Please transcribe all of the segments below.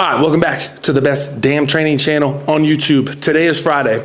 All right, welcome back to the best damn training channel on YouTube. Today is Friday.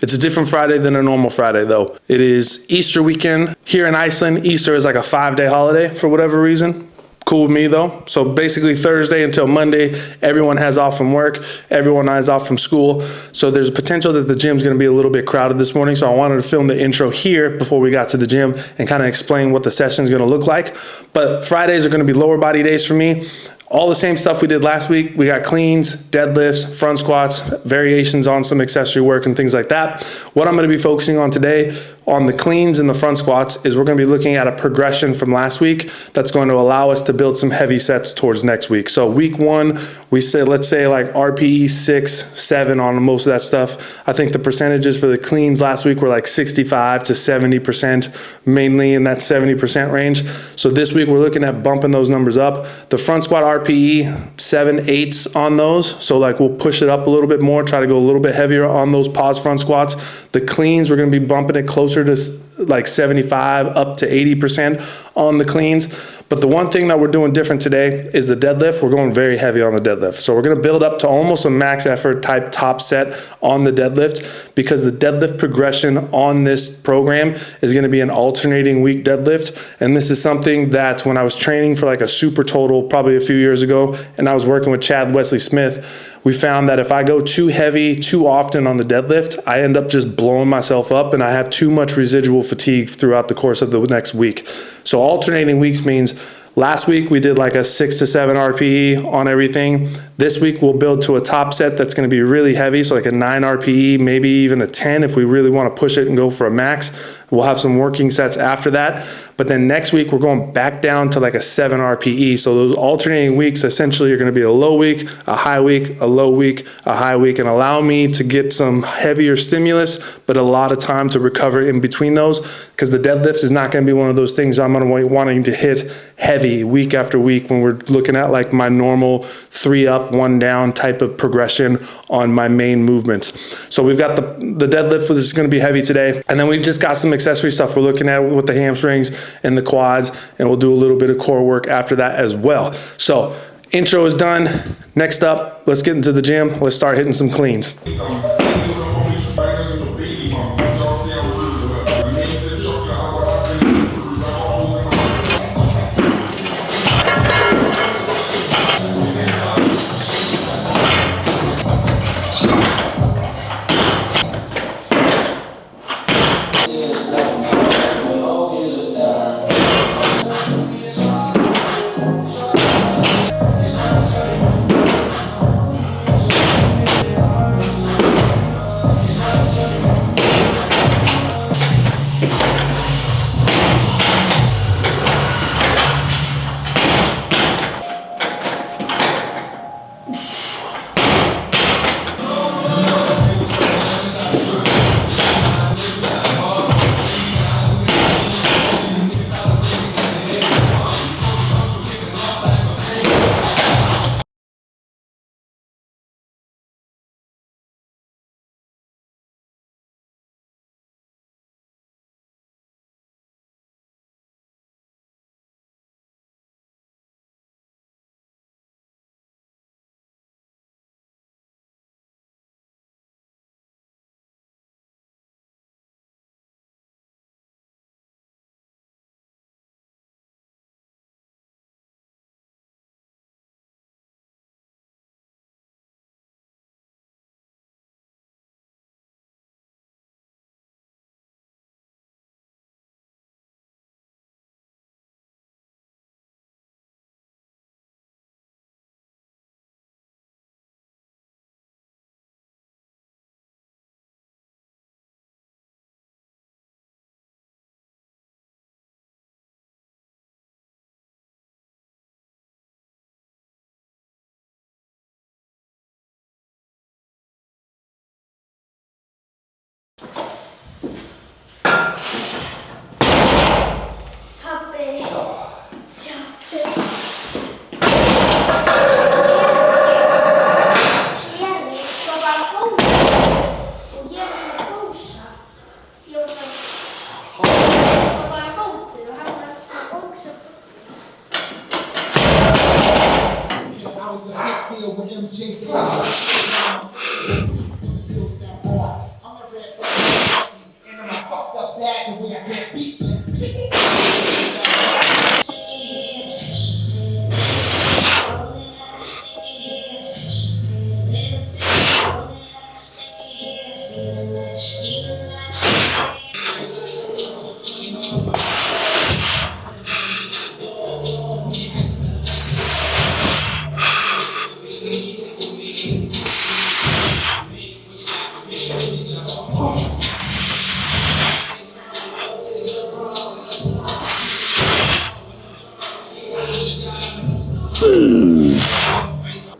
It's a different Friday than a normal Friday though. It is Easter weekend. Here in Iceland, Easter is like a 5-day holiday for whatever reason. Cool with me though. So basically Thursday until Monday, everyone has off from work, everyone has off from school. So there's a potential that the gym's gonna be a little bit crowded this morning. So I wanted to film the intro here before we got to the gym and kind of explain what the session is gonna look like. But Fridays are gonna be lower body days for me. All the same stuff we did last week. We got cleans, deadlifts, front squats, variations on some accessory work and things like that. What I'm gonna be focusing on today on the cleans and the front squats is we're gonna be looking at a progression from last week that's going to allow us to build some heavy sets towards next week. So week one, we say, let's say like RPE 6, 7 on most of that stuff. I think the percentages for the cleans last week were like 65 to 70%, mainly in that 70% range. So this week we're looking at bumping those numbers up. The front squat RPE, 7, 8s on those. So like we'll push it up a little bit more, try to go a little bit heavier on those pause front squats. The cleans, we're gonna be bumping it closer to like 75 up to 80% on the cleans. But the one thing that we're doing different today is the deadlift. We're going very heavy on the deadlift. So we're gonna build up to almost a max effort type top set on the deadlift, because the deadlift progression on this program is gonna be an alternating week deadlift. And this is something that when I was training for like a super total probably a few years ago, and I was working with Chad Wesley Smith, we found that if I go too heavy too often on the deadlift, I end up just blowing myself up and I have too much residual fatigue throughout the course of the next week. So alternating weeks means last week we did like a 6 to 7 RPE on everything. This week we'll build to a top set that's gonna be really heavy, so like a 9 RPE, maybe even a 10 if we really wanna push it and go for a max. We'll have some working sets after that. But then next week we're going back down to like a 7 RPE. So those alternating weeks essentially are gonna be a low week, a high week, a low week, a high week, and allow me to get some heavier stimulus, but a lot of time to recover in between those, because the deadlift is not gonna be one of those things I'm gonna be wanting to hit heavy week after week when we're looking at like my normal 3 up, 1 down type of progression on my main movements. So we've got the deadlift, this is gonna be heavy today. And then we've just got some accessory stuff we're looking at with the hamstrings and the quads, and we'll do a little bit of core work after that as well. So intro is done. Next up, let's get into the gym. Let's start hitting some cleans.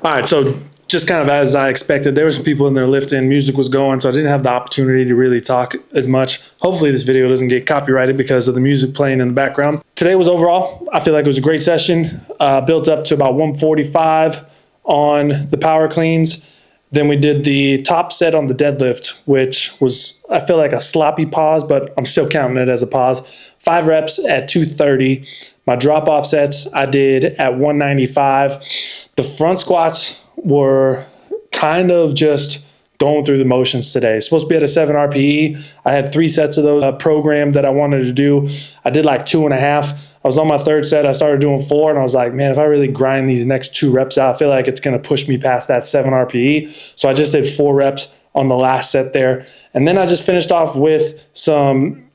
All right, so just kind of as I expected, there were some people in there lifting, music was going, so I didn't have the opportunity to really talk as much. Hopefully this video doesn't get copyrighted because of the music playing in the background. Today was overall, I feel like it was a great session. Built up to about 145 on the power cleans. Then we did the top set on the deadlift, which was, I feel like a sloppy pause, but I'm still counting it as a pause. 5 reps at 230. My drop off sets I did at 195. The front squats were kind of just going through the motions today. It's supposed to be at a 7 RPE. I had 3 sets of those programmed that I wanted to do. I did like 2.5. I was on my 3rd set. I started doing 4, and I was like, man, if I really grind these next 2 reps out, I feel like it's going to push me past that 7 RPE. So I just did 4 reps on the last set there. And then I just finished off with some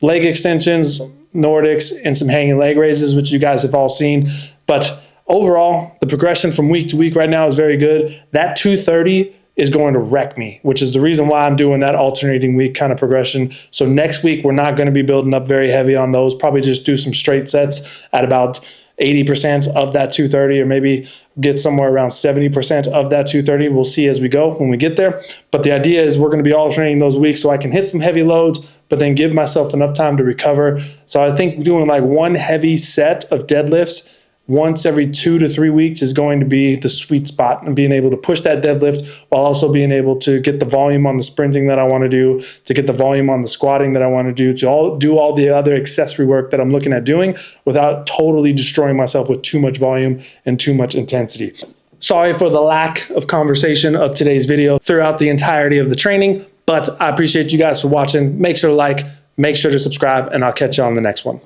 leg extensions, Nordics, and some hanging leg raises, which you guys have all seen. But overall, the progression from week to week right now is very good. That 230 is going to wreck me, which is the reason why I'm doing that alternating week kind of progression. So next week, we're not going to be building up very heavy on those. Probably just do some straight sets at about 80% of that 230, or maybe get somewhere around 70% of that 230. We'll see as we go when we get there. But the idea is we're going to be alternating those weeks so I can hit some heavy loads, but then give myself enough time to recover. So I think doing like one heavy set of deadlifts once every 2 to 3 weeks is going to be the sweet spot, and being able to push that deadlift while also being able to get the volume on the sprinting that I want to do, to get the volume on the squatting that I want to do do all the other accessory work that I'm looking at doing without totally destroying myself with too much volume and too much intensity. Sorry for the lack of conversation of today's video throughout the entirety of the training, but I appreciate you guys for watching. Make sure to like, make sure to subscribe, and I'll catch you on the next one.